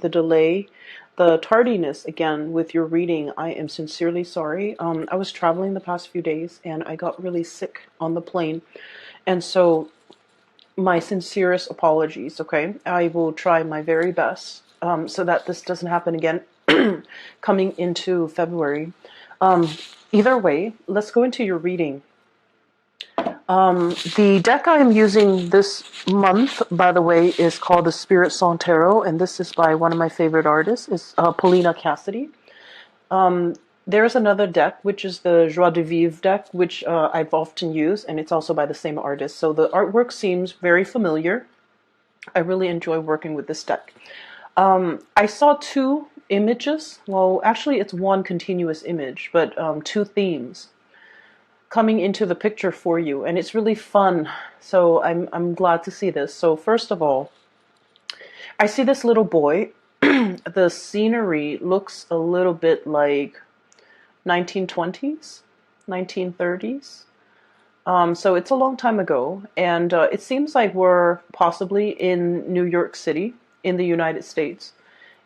the delay, the tardiness again with your reading. I am sincerely sorry. I was traveling the past few days and I got really sick on the plane. And so my sincerest apologies, okay? I will try my very best so that this doesn't happen again coming into February. Um, Either way, let's go into your reading. The deck I am using this month, by the way, is called the Spirit Song Tarot, and this is by one of my favorite artists, is Paulina Cassidy. There's another deck, which is the Joie de Vivre deck, which I've often used, and it's also by the same artist. So the artwork seems very familiar. I really enjoy working with this deck. I saw two images. Well, actually, it's one continuous image, but two themes coming into the picture for you, and it's really fun. So I'm glad to see this. So first of all, I see this little boy. The scenery looks a little bit like 1920s, 1930s. So it's a long time ago, and it seems like we're possibly in New York City in the United States.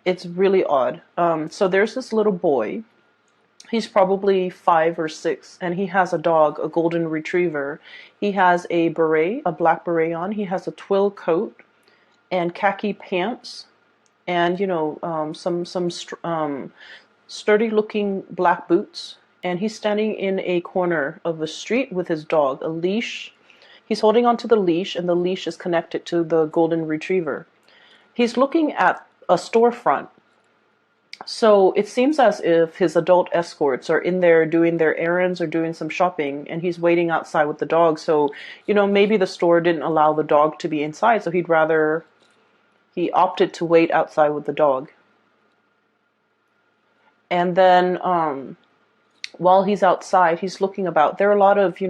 It's really odd. So there's this little boy. He's probably 5 or 6, and he has a dog, a golden retriever. He has a beret, a black beret on. He has a twill coat and khaki pants, and some sturdy-looking black boots. And he's standing in a corner of the street with his dog, a leash. He's holding onto the leash, and the leash is connected to the golden retriever. He's looking at a storefront. So it seems as if his adult escorts are in there doing their errands or doing some shopping, and he's waiting outside with the dog. So, maybe the store didn't allow the dog to be inside, so he opted to wait outside with the dog. And then while he's outside, he's looking about. There are a lot of,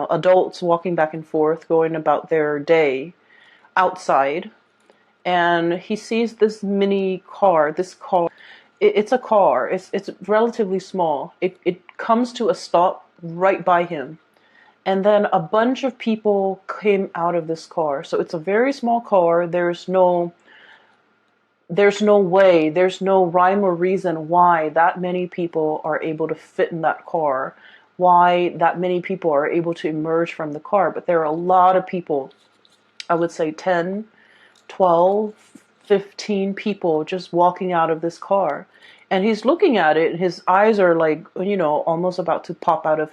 adults walking back and forth, going about their day outside. And he sees this mini car, it's a car. It's relatively small. It comes to a stop right by him. And then a bunch of people came out of this car. So it's a very small car. There's no way, there's no rhyme or reason why that many people are able to fit in that car, why that many people are able to emerge from the car. But there are a lot of people, I would say 10, 12, 15 people just walking out of this car. And he's looking at it, and his eyes are like, almost about to pop out of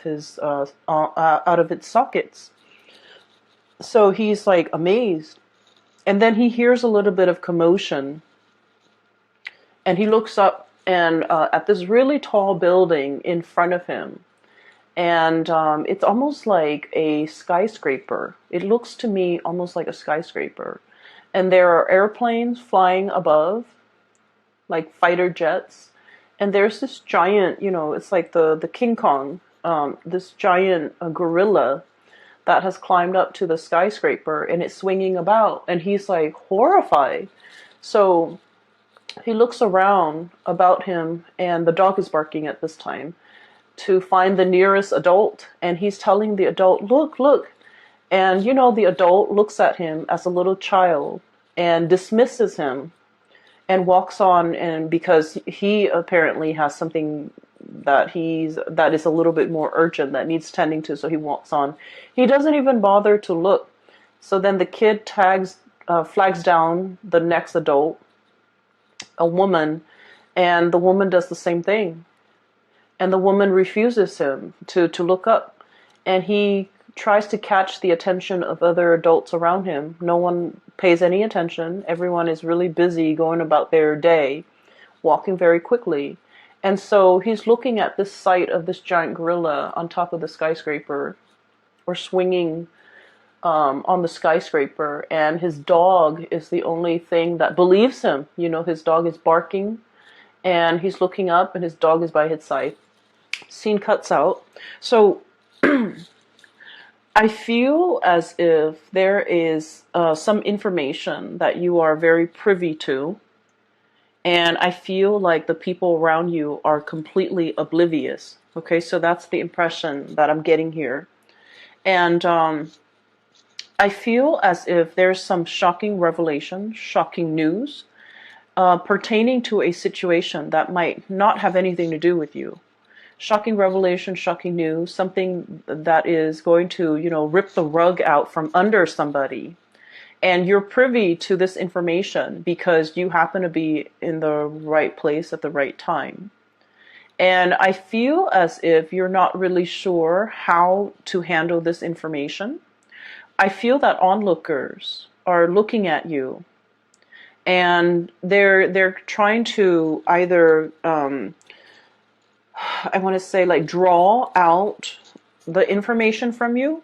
its sockets. So he's like amazed. And then he hears a little bit of commotion. And he looks up and at this really tall building in front of him. And it's almost like a skyscraper. It looks to me almost like a skyscraper. And there are airplanes flying above, like fighter jets. And there's this giant, it's like the King Kong, this giant gorilla that has climbed up to the skyscraper, and it's swinging about. And he's like horrified. So he looks around about him, and the dog is barking at this time, to find the nearest adult. And he's telling the adult, look. And, the adult looks at him as a little child and dismisses him and walks on. And because he apparently has something that is a little bit more urgent that needs tending to, so he walks on. He doesn't even bother to look. So then the kid flags down the next adult, a woman, and the woman does the same thing. And the woman refuses him to look up. And he tries to catch the attention of other adults around him. No one pays any attention. Everyone is really busy going about their day, walking very quickly. And so he's looking at this sight of this giant gorilla on top of the skyscraper, or swinging on the skyscraper, and his dog is the only thing that believes him. His dog is barking, and he's looking up, and his dog is by his side. Scene cuts out. So I feel as if there is some information that you are very privy to, and I feel like the people around you are completely oblivious. Okay, so that's the impression that I'm getting here. And I feel as if there's some shocking revelation, shocking news pertaining to a situation that might not have anything to do with you. Shocking revelation, shocking news, something that is going to, rip the rug out from under somebody. And you're privy to this information because you happen to be in the right place at the right time. And I feel as if you're not really sure how to handle this information. I feel that onlookers are looking at you and they're trying to either I want to say like draw out the information from you.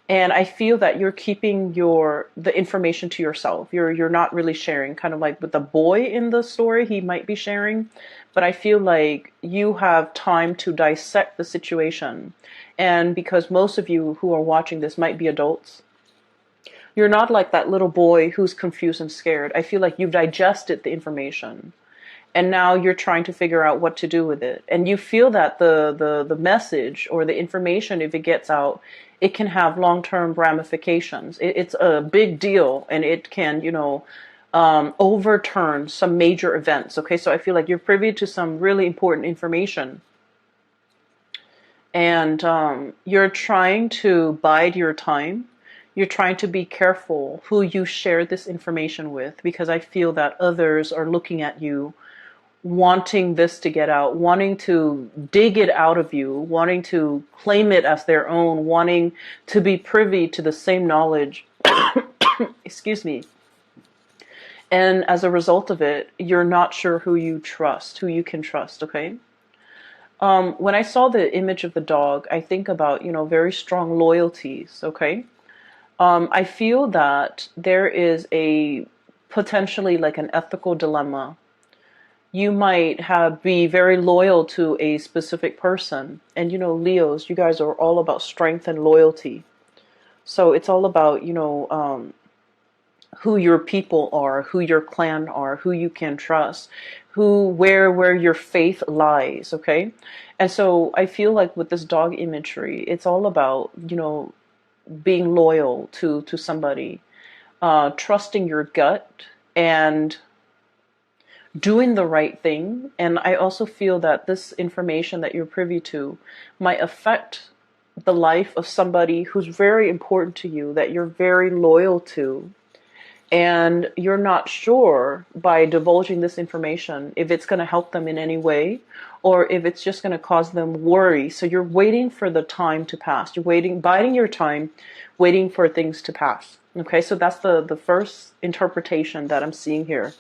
And I feel that you're keeping the information to yourself. You're not really sharing, kind of like with the boy in the story, he might be sharing, but I feel like you have time to dissect the situation. And because most of you who are watching this might be adults, you're not like that little boy who's confused and scared. I feel like you've digested the information and now you're trying to figure out what to do with it. And you feel that the message or the information, if it gets out, it can have long-term ramifications. It's a big deal, and it can, overturn some major events. Okay, so I feel like you're privy to some really important information, and you're trying to bide your time. You're trying to be careful who you share this information with, because I feel that others are looking at you wanting this to get out, wanting to dig it out of you, wanting to claim it as their own, wanting to be privy to the same knowledge. Excuse me. And as a result of it, you're not sure who you can trust, okay? When I saw the image of the dog, I think about, very strong loyalties, okay? I feel that there is a potentially like an ethical dilemma. You might be very loyal to a specific person. And, Leos, you guys are all about strength and loyalty. So it's all about, who your people are, who your clan are, who you can trust, where your faith lies, okay? And so I feel like with this dog imagery, it's all about, being loyal to somebody, trusting your gut, and doing the right thing. And I also feel that this information that you're privy to might affect the life of somebody who's very important to you, that you're very loyal to. And you're not sure by divulging this information if it's going to help them in any way or if it's just going to cause them worry. So you're waiting for the time to pass. You're biding your time, waiting for things to pass. Okay, so that's the first interpretation that I'm seeing here.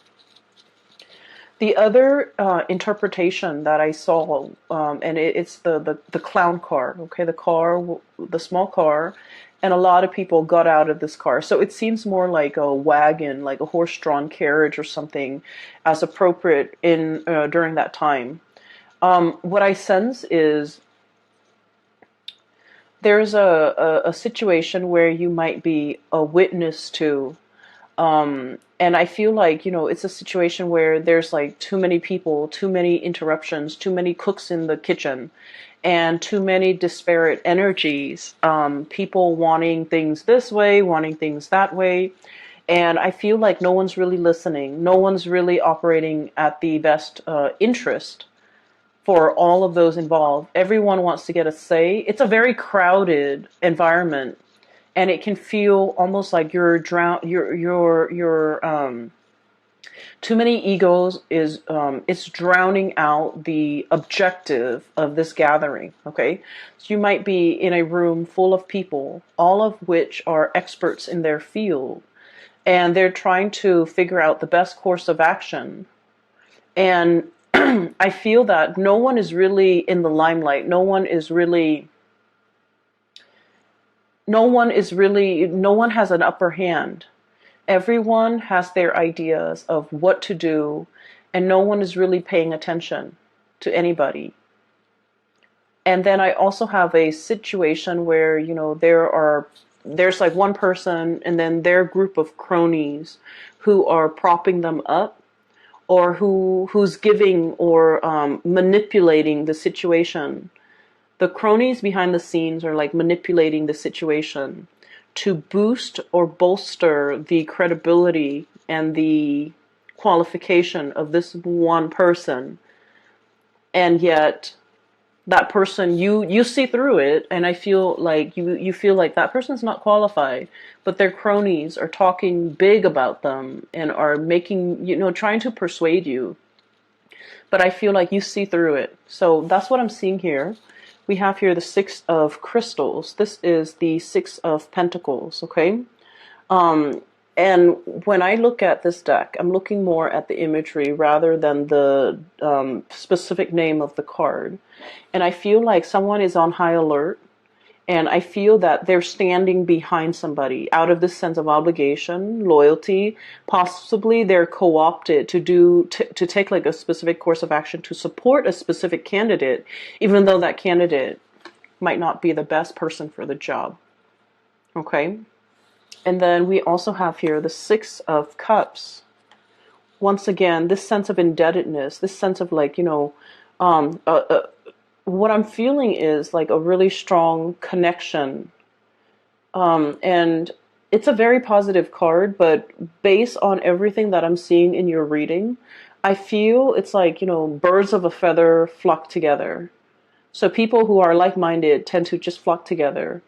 The other interpretation that I saw, and it's the clown car, okay, the small car, and a lot of people got out of this car. So it seems more like a wagon, like a horse-drawn carriage or something, as appropriate during that time. What I sense is there's a situation where you might be a witness to. And I feel like, it's a situation where there's like too many people, too many interruptions, too many cooks in the kitchen, and too many disparate energies. People wanting things this way, wanting things that way. And I feel like no one's really listening. No one's really operating at the best interest for all of those involved. Everyone wants to get a say. It's a very crowded environment. And it can feel almost like you're too many egos it's drowning out the objective of this gathering. Okay, so you might be in a room full of people, all of which are experts in their field, and they're trying to figure out the best course of action. And I feel that no one is really in the limelight. No one has an upper hand. Everyone has their ideas of what to do, and no one is really paying attention to anybody. And then I also have a situation where, there's like one person and then their group of cronies who are propping them up, or who's giving or manipulating the situation. The cronies behind the scenes are like manipulating the situation to boost or bolster the credibility and the qualification of this one person, and yet that person, you see through it, and I feel like you feel like that person's not qualified, but their cronies are talking big about them and are making, trying to persuade you, but I feel like you see through it. So that's what I'm seeing here. We have here the Six of Crystals. This is the Six of Pentacles, okay? And when I look at this deck, I'm looking more at the imagery rather than the specific name of the card. And I feel like someone is on high alert, and I feel that they're standing behind somebody out of this sense of obligation, loyalty. Possibly they're co-opted to take like a specific course of action to support a specific candidate, even though that candidate might not be the best person for the job. Okay? And then we also have here the Six of Cups. Once again, this sense of indebtedness, this sense of like, what I'm feeling is like a really strong connection. And it's a very positive card, but based on everything that I'm seeing in your reading, I feel it's like, birds of a feather flock together. So people who are like-minded tend to just flock together.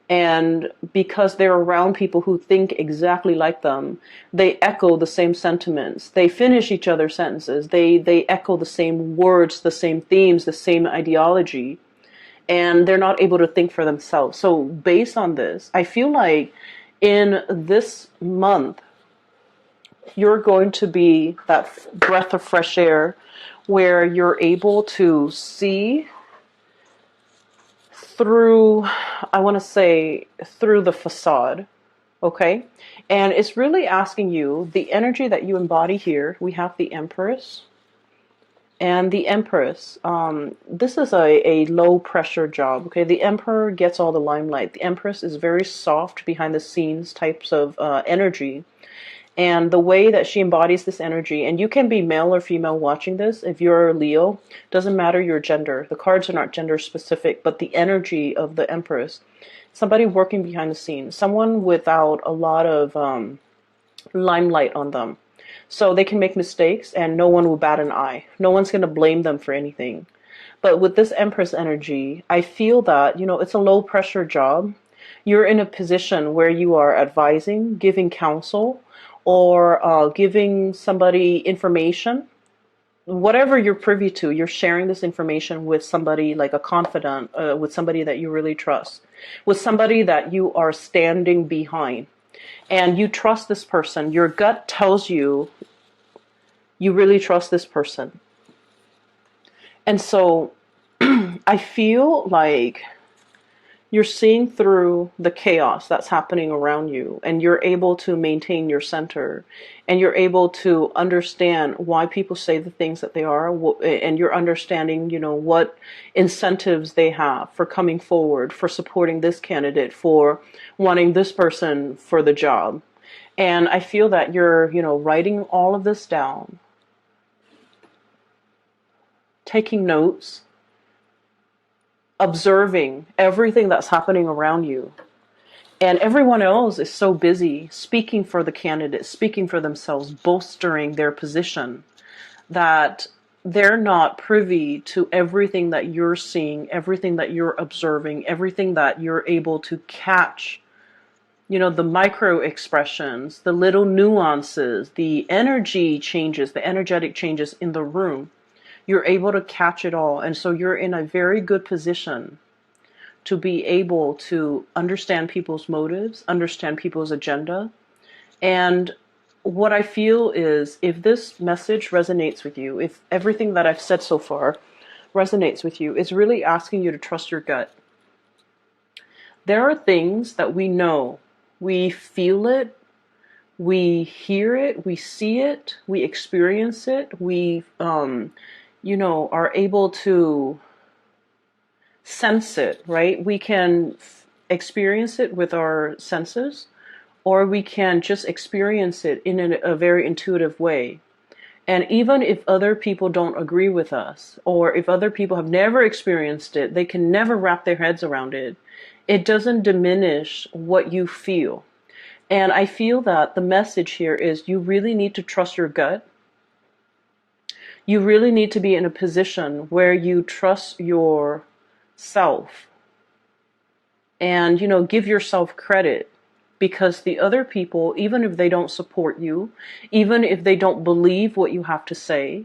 And because they're around people who think exactly like them, they echo the same sentiments. They finish each other's sentences. They echo the same words, the same themes, the same ideology. And they're not able to think for themselves. So based on this, I feel like in this month, you're going to be that breath of fresh air where you're able to see through, I want to say, through the facade, okay? And it's really asking you, the energy that you embody here, we have the Empress and the Empress. This is a low pressure job, okay? The Emperor gets all the limelight. The Empress is very soft, behind the scenes types of energy. And the way that she embodies this energy, and you can be male or female watching this. If you're Leo, doesn't matter your gender. The cards are not gender specific, but the energy of the Empress, somebody working behind the scenes, someone without a lot of limelight on them. So they can make mistakes and no one will bat an eye. No one's going to blame them for anything. But with this Empress energy, I feel that, it's a low pressure job. You're in a position where you are advising, giving counsel, or giving somebody information. Whatever you're privy to, you're sharing this information with somebody like a confidant, with somebody that you really trust, with somebody that you are standing behind. And you trust this person. Your gut tells you you really trust this person. And so I feel like you're seeing through the chaos that's happening around you, and you're able to maintain your center, and you're able to understand why people say the things that they are, and you're understanding, what incentives they have for coming forward, for supporting this candidate, for wanting this person for the job. And I feel that you're, writing all of this down, taking notes, observing everything that's happening around you. And everyone else is so busy speaking for the candidate, speaking for themselves, bolstering their position, that they're not privy to everything that you're seeing, everything that you're observing, everything that you're able to catch. The micro expressions, the little nuances, the energy changes, the energetic changes in the room. You're able to catch it all. And so you're in a very good position to be able to understand people's motives, understand people's agenda. And what I feel is, if this message resonates with you, if everything that I've said so far resonates with you, it's really asking you to trust your gut. There are things that we know, we feel it, we hear it, we see it, we experience it, we are able to sense it, right? We can experience it with our senses, or we can just experience it in a very intuitive way. And even if other people don't agree with us, or if other people have never experienced it, they can never wrap their heads around it, it doesn't diminish what you feel. And I feel that the message here is you really need to trust your gut. You really need to be in a position where you trust yourself and, give yourself credit, because the other people, even if they don't support you, even if they don't believe what you have to say,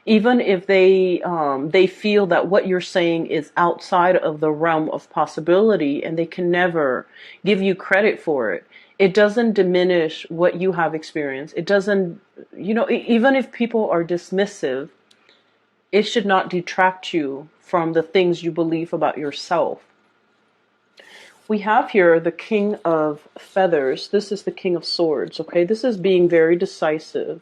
even if they feel that what you're saying is outside of the realm of possibility and they can never give you credit for it, it doesn't diminish what you have experienced. It doesn't, even if people are dismissive, it should not detract you from the things you believe about yourself. We have here the King of Feathers. This is the King of Swords, okay? This is being very decisive.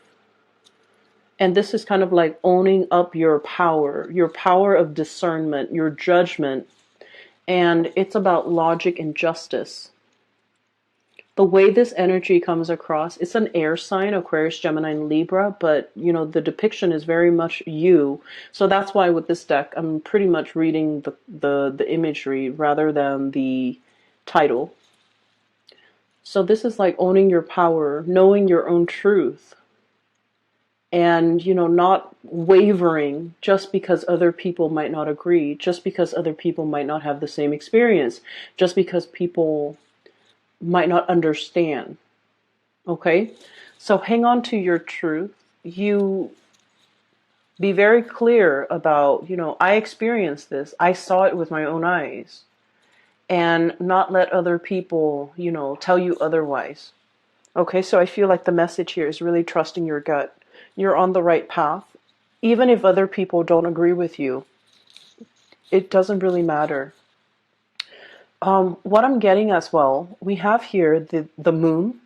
And this is kind of like owning up your power of discernment, your judgment. And it's about logic and justice. The way this energy comes across, it's an air sign, Aquarius, Gemini, and Libra, but the depiction is very much you. So that's why with this deck, I'm pretty much reading the imagery rather than the title. So this is like owning your power, knowing your own truth, and not wavering just because other people might not agree, just because other people might not have the same experience, just because people might not understand. Okay? So hang on to your truth. You be very clear about, I experienced this. I saw it with my own eyes. And not let other people, tell you otherwise. Okay, so I feel like the message here is really trusting your gut. You're on the right path. Even if other people don't agree with you, it doesn't really matter. What I'm getting as well, we have here the moon,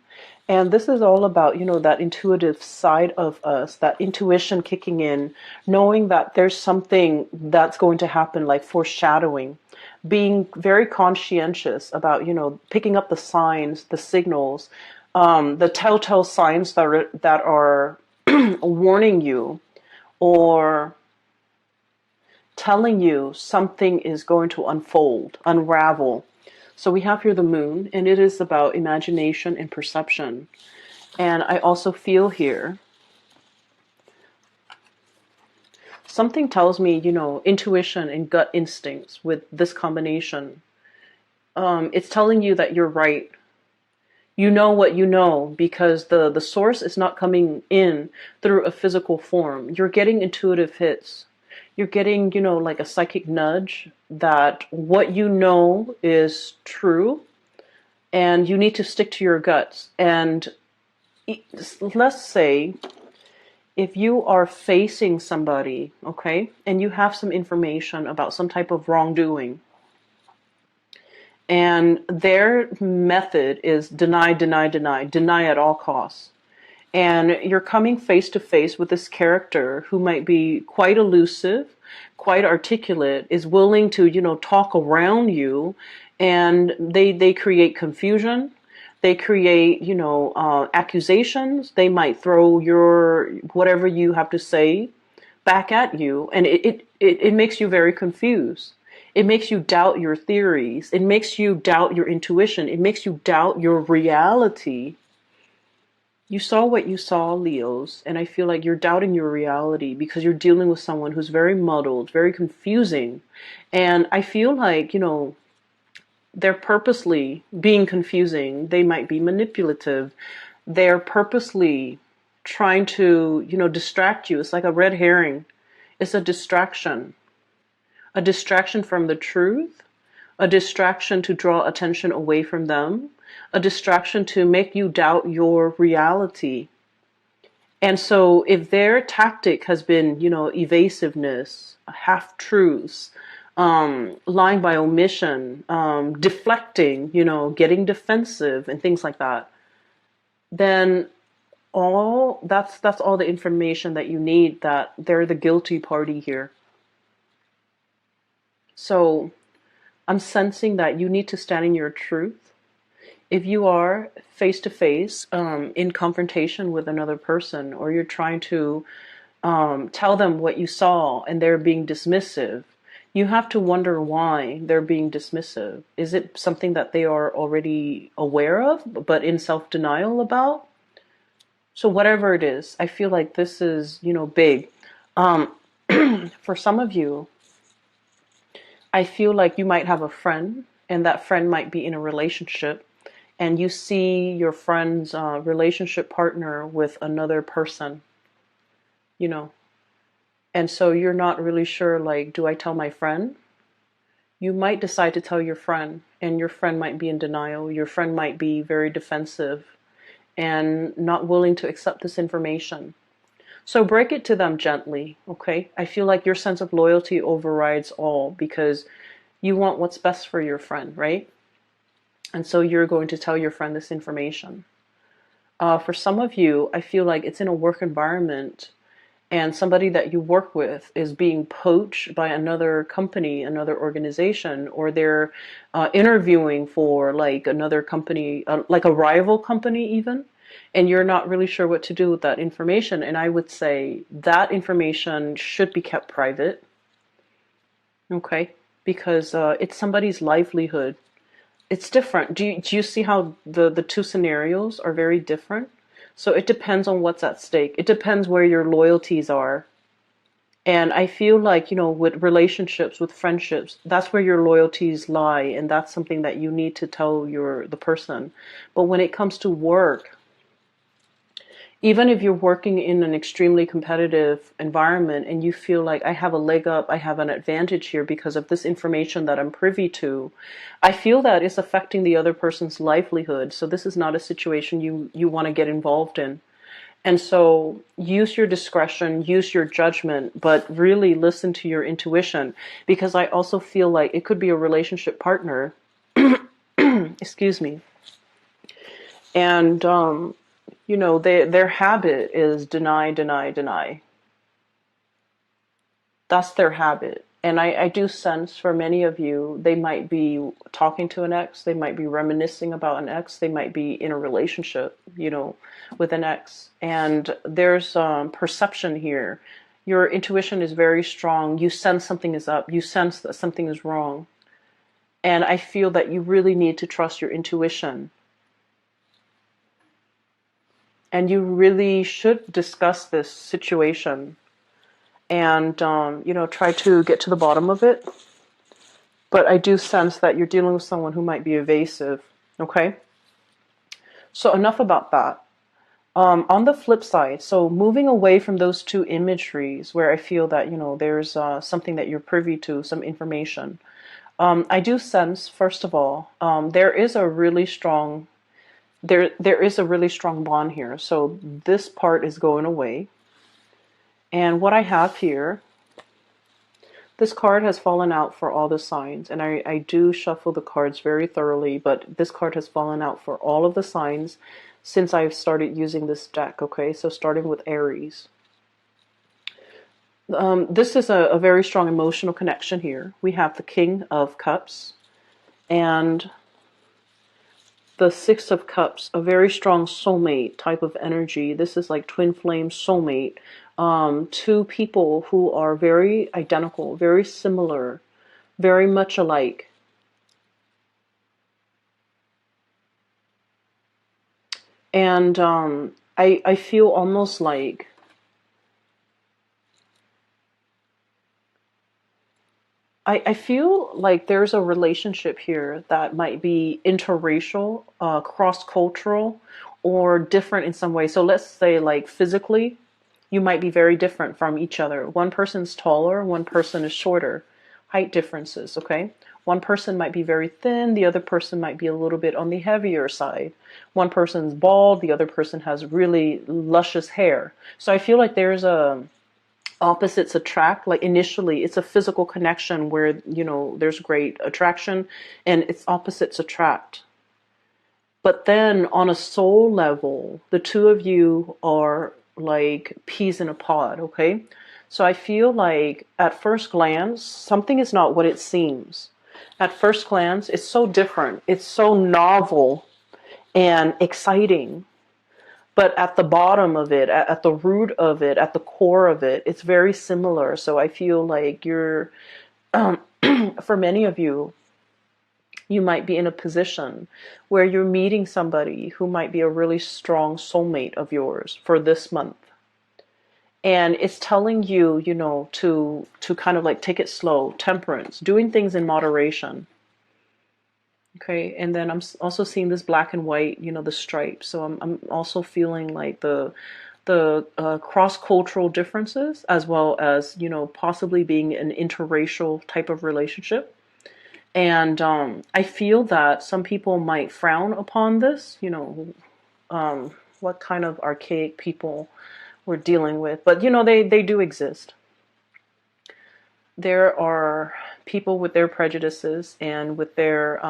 and this is all about, that intuitive side of us, that intuition kicking in, knowing that there's something that's going to happen, like foreshadowing, being very conscientious about, picking up the signs, the signals, the telltale signs that are warning you or telling you something is going to unfold, unravel. So we have here the moon, and it is about imagination and perception. And I also feel here, something tells me, intuition and gut instincts with this combination. It's telling you that you're right. You know what you know because the source is not coming in through a physical form. You're getting intuitive hits. You're getting, like a psychic nudge that what you know is true and you need to stick to your guts. And let's say if you are facing somebody, okay, and you have some information about some type of wrongdoing, and their method is deny, deny, deny, deny at all costs. And you're coming face to face with this character who might be quite elusive, quite articulate, is willing to, talk around you, and they create confusion. They create, accusations. They might throw your whatever you have to say back at you, and it makes you very confused. It makes you doubt your theories. It makes you doubt your intuition. It makes you doubt your reality. You saw what you saw, Leos, and I feel like you're doubting your reality because you're dealing with someone who's very muddled, very confusing. And I feel like, they're purposely being confusing. They might be manipulative. They're purposely trying to, distract you. It's like a red herring. It's a distraction from the truth, a distraction to draw attention away from them, a distraction to make you doubt your reality. And so if their tactic has been, evasiveness, half-truths, lying by omission, deflecting, getting defensive and things like that, then that's all the information that you need, that they're the guilty party here. So I'm sensing that you need to stand in your truth. If you are face to face in confrontation with another person, or you're trying to tell them what you saw and they're being dismissive, you have to wonder why they're being dismissive. Is it something that they are already aware of, but in self-denial about? So whatever it is, I feel like this is, big. Um, for some of you, I feel like you might have a friend, and that friend might be in a relationship, and you see your friend's relationship partner with another person, you know, and so you're not really sure, like, do I tell my friend? You might decide to tell your friend, and your friend might be in denial. Your friend might be very defensive and not willing to accept this information. So break it to them gently, okay? I feel like your sense of loyalty overrides all because you want what's best for your friend, right? And so you're going to tell your friend this information. For some of you, I feel like it's in a work environment and somebody that you work with is being poached by another company, another organization, or they're interviewing for like another company, like a rival company even, and you're not really sure what to do with that information. And I would say that information should be kept private, okay? Because it's somebody's livelihood. It's different. Do you see how the two scenarios are very different? So it depends on what's at stake. It depends where your loyalties are. And I feel like, with relationships, with friendships, that's where your loyalties lie, and that's something that you need to tell the person. But when it comes to work, even if you're working in an extremely competitive environment and you feel like I have a leg up, I have an advantage here because of this information that I'm privy to, I feel that it's affecting the other person's livelihood. So this is not a situation you want to get involved in. And so use your discretion, use your judgment, but really listen to your intuition, because I also feel like it could be a relationship partner, excuse me, and their habit is deny, deny, deny. That's their habit. And I do sense for many of you, they might be talking to an ex, they might be reminiscing about an ex, they might be in a relationship, with an ex. And there's perception here. Your intuition is very strong. You sense something is up, you sense that something is wrong. And I feel that you really need to trust your intuition. And you really should discuss this situation and try to get to the bottom of it. But I do sense that you're dealing with someone who might be evasive. Okay, so enough about that. On the flip side, so moving away from those two imageries where I feel that there's something that you're privy to, some information, I do sense, first of all, there is a really strong there is a really strong bond here. So this part is going away. And what I have here, this card has fallen out for all the signs, and I do shuffle the cards very thoroughly, but this card has fallen out for all of the signs since I've started using this deck, okay? So starting with Aries. This is a very strong emotional connection here. We have the King of Cups and the Six of Cups, a very strong soulmate type of energy. This is like twin flame soulmate. Two people who are very identical, very similar, very much alike. And I feel almost like I feel like there's a relationship here that might be interracial, cross-cultural, or different in some way. So let's say like physically, you might be very different from each other. One person's taller, one person is shorter. Height differences, okay? One person might be very thin, the other person might be a little bit on the heavier side. One person's bald, the other person has really luscious hair. So I feel like there's a opposites attract. Like initially it's a physical connection where there's great attraction and it's opposites attract, but then on a soul level the two of you are like peas in a pod, okay? So I feel like at first glance something is not what it seems. At first glance it's so different, it's so novel and exciting. But at the bottom of it, at the root of it, at the core of it, it's very similar. So I feel like you're, for many of you, you might be in a position where you're meeting somebody who might be a really strong soulmate of yours for this month. And it's telling you, you know, to kind of like take it slow, temperance, doing things in moderation. Okay, and then also seeing this black and white, you know, the stripes. So I'm also feeling like the cross-cultural differences, as well as, you know, possibly being an interracial type of relationship. And I feel that some people might frown upon this, you know, what kind of archaic people we're dealing with. But, you know, they do exist. There are people with their prejudices and with their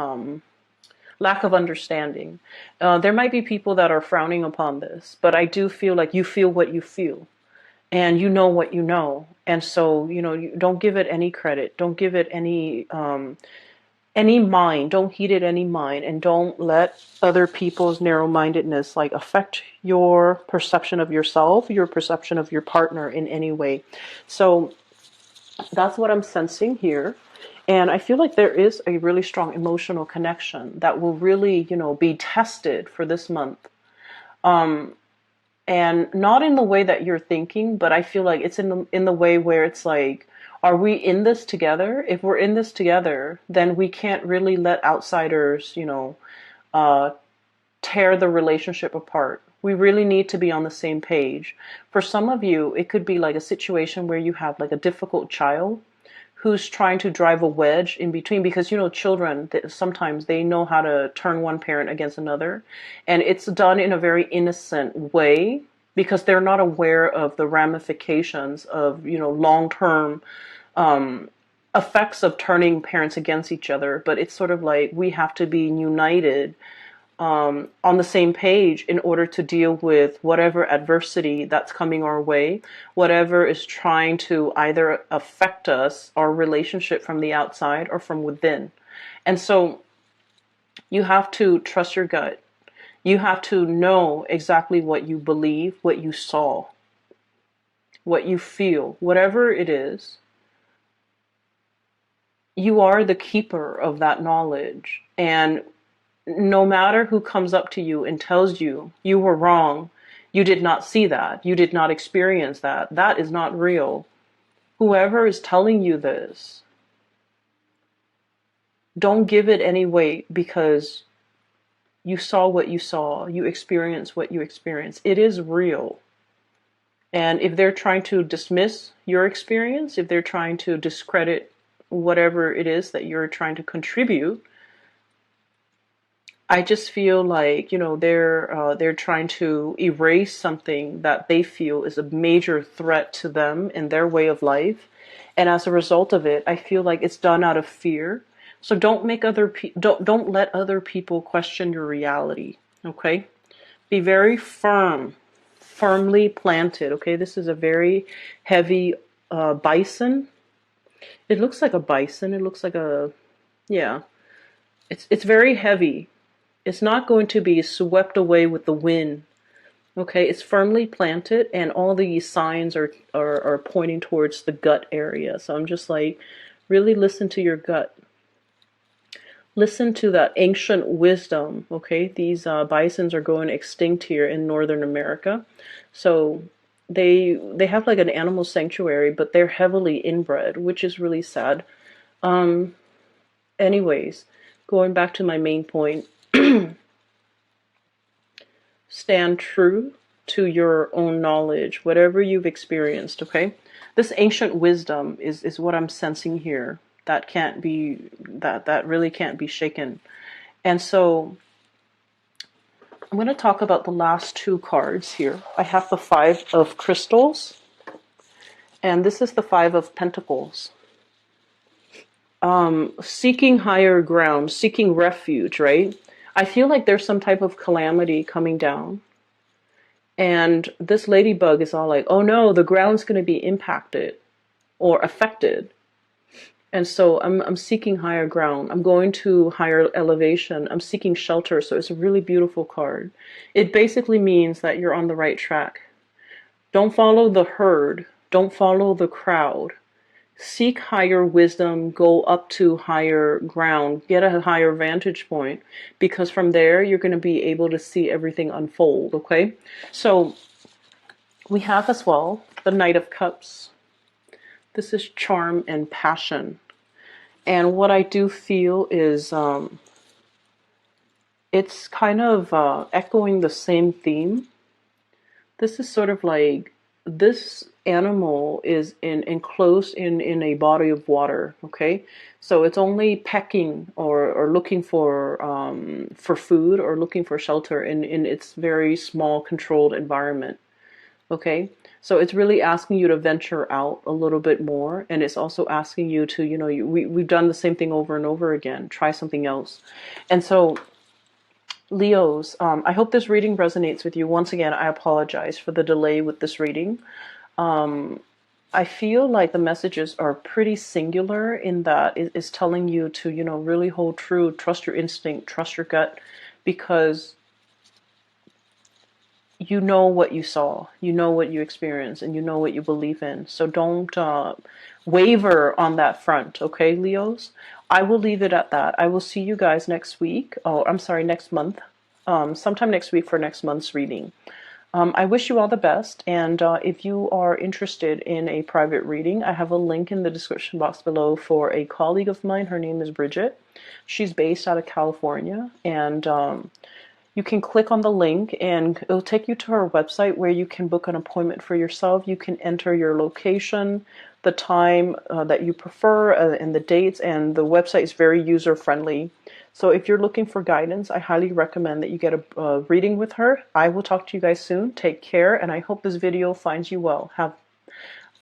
lack of understanding. There might be people that are frowning upon this, but I do feel like you feel what you feel and you know what you know. And so, you know, you don't give it any credit. Don't give it any mind. Don't heed it any mind, and don't let other people's narrow-mindedness like affect your perception of yourself, your perception of your partner in any way. So that's what I'm sensing here. And I feel like there is a really strong emotional connection that will really, you know, be tested for this month. And not in the way that you're thinking, but I feel like it's in the way where it's like, are we in this together? If we're in this together, then we can't really let outsiders, you know, tear the relationship apart. We really need to be on the same page. For some of you, it could be like a situation where you have like a difficult child who's trying to drive a wedge in between, because, you know, children, sometimes they know how to turn one parent against another, and it's done in a very innocent way because they're not aware of the ramifications of, you know, long-term effects of turning parents against each other. But it's sort of like we have to be united on the same page in order to deal with whatever adversity that's coming our way, whatever is trying to either affect us, our relationship from the outside or from within. And so you have to trust your gut. You have to know exactly what you believe, what you saw, what you feel, whatever it is. You are the keeper of that knowledge. And no matter who comes up to you and tells you you were wrong, you did not see that, you did not experience that, that is not real. Whoever is telling you this, don't give it any weight, because you saw what you saw, you experienced what you experienced. It is real. And if they're trying to dismiss your experience, if they're trying to discredit whatever it is that you're trying to contribute, I just feel like, you know, they're trying to erase something that they feel is a major threat to them and their way of life, and as a result of it, I feel like it's done out of fear. So don't let other people question your reality. Okay, be very firmly planted. Okay, this is a very heavy bison. It looks like a bison. It looks like a, yeah. It's very heavy. It's not going to be swept away with the wind. Okay, it's firmly planted, and all these signs are pointing towards the gut area. So I'm just like, really listen to your gut. Listen to that ancient wisdom. Okay, these bisons are going extinct here in Northern America. So they have like an animal sanctuary, but they're heavily inbred, which is really sad. Anyways, going back to my main point. Stand true to your own knowledge, whatever you've experienced, okay? This ancient wisdom is what I'm sensing here. That can't be, that really can't be shaken. And so I'm going to talk about the last two cards here. I have the Five of Crystals, and this is the Five of Pentacles. Seeking higher ground, seeking refuge, right? I feel like there's some type of calamity coming down. And this ladybug is all like, oh no, the ground's going to be impacted or affected. And so I'm seeking higher ground. I'm going to higher elevation. I'm seeking shelter. So it's a really beautiful card. It basically means that you're on the right track. Don't follow the herd. Don't follow the crowd. Seek higher wisdom, go up to higher ground, get a higher vantage point, because from there you're going to be able to see everything unfold, okay? So we have as well the Knight of Cups. This is charm and passion. And what I do feel is it's kind of echoing the same theme. This is sort of like this animal is enclosed in a body of water, okay? So it's only pecking or looking for food or looking for shelter in its very small controlled environment, okay? So it's really asking you to venture out a little bit more, and it's also asking you to, we've done the same thing over and over again. Try something else. And so Leos, I hope this reading resonates with you. Once again, I apologize for the delay with this reading. I feel like the messages are pretty singular in that it's telling you to, really hold true, trust your instinct, trust your gut, because you know what you saw, you know what you experienced, and you know what you believe in. So don't waver on that front, okay, Leos? I will leave it at that. I will see you guys next week. Oh, I'm sorry, next month. Sometime next week for next month's reading. I wish you all the best, and if you are interested in a private reading, I have a link in the description box below for a colleague of mine. Her name is Bridget. She's based out of California, and you can click on the link and it'll take you to her website where you can book an appointment for yourself. You can enter your location, the time that you prefer, and the dates, and the website is very user friendly. So if you're looking for guidance, I highly recommend that you get a reading with her. I will talk to you guys soon. Take care, and I hope this video finds you well. Have